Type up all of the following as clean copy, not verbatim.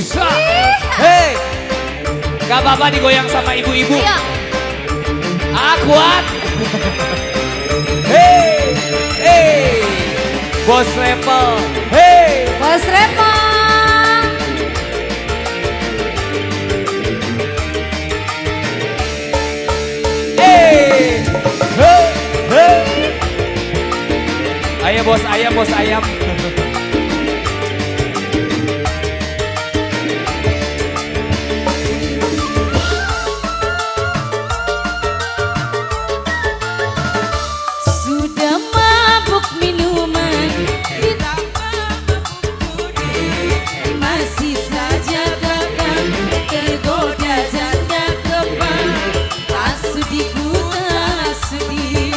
Bisa. Hei, gak apa-apa digoyang sama ibu-ibu. Ayo. Ah, kuat. Hei, hei, Bos Level. Hei, Bos Repa. hei, hei, hei. Ayo bos ayam, bos ayam. Sudah mabuk minuman, masih saja gagal tergoda janda kebang. Tak sudi ku tak sudi.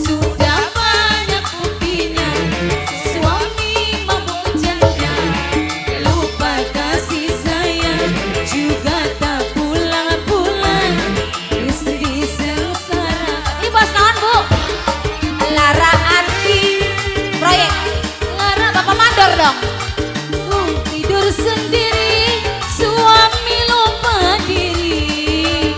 Sudah banyak buktinya suami mabuk janda, lupa kasih sayang, juga tak pulang-pulang. Istri sengsara. Ini bos naon bu? Lara Arti proyek. Lara bapak mandor dong. Tidur sendiri, suami lupa diri.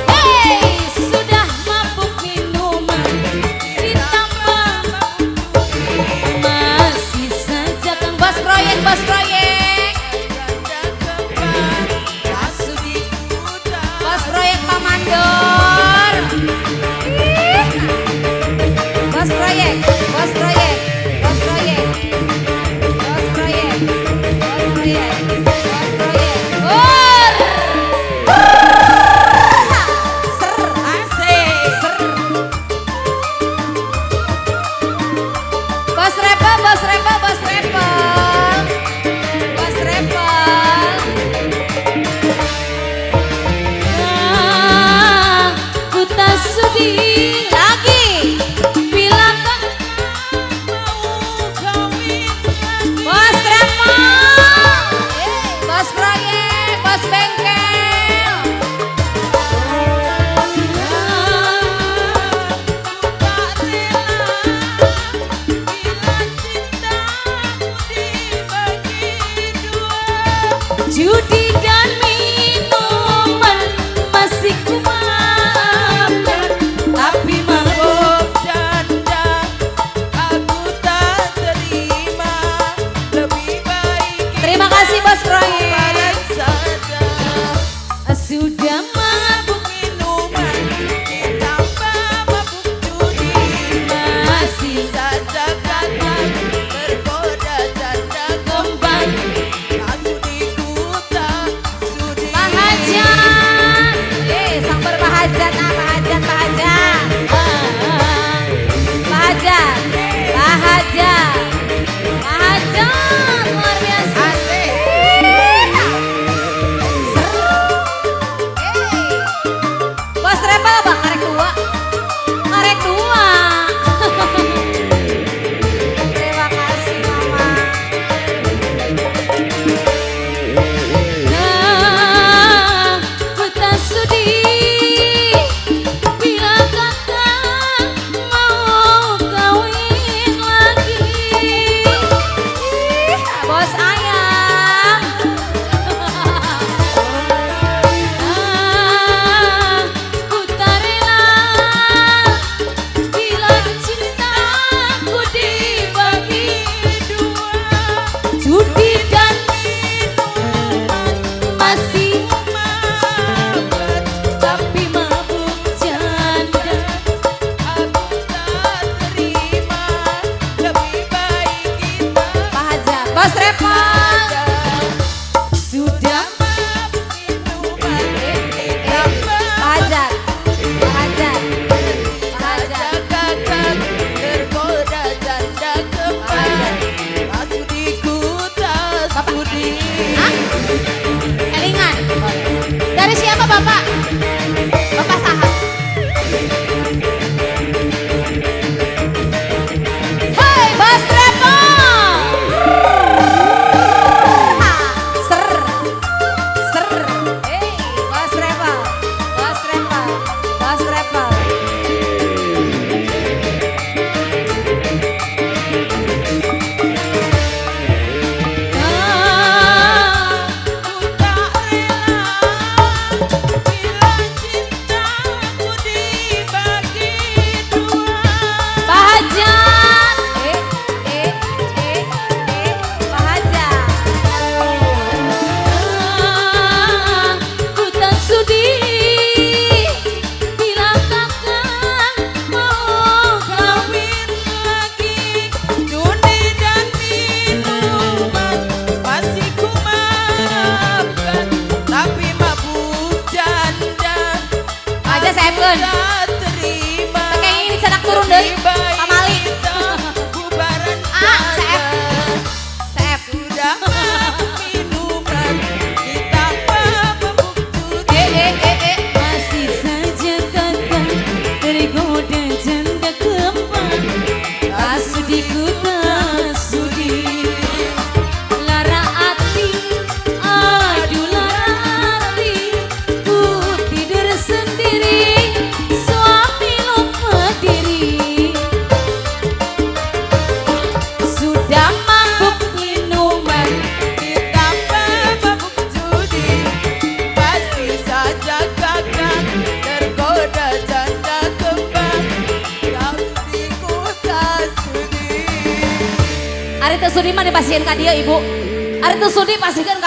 Hei, sudah mabuk minuman, ditambah masih saja kang bos proyek, bos proyek. Bos proyek Pak Mandor. Bos proyek, bos proyek, bos proyek. Ari teu sudi mah dipasieun ka dieu ibu. Ari teu sudi pasieun ka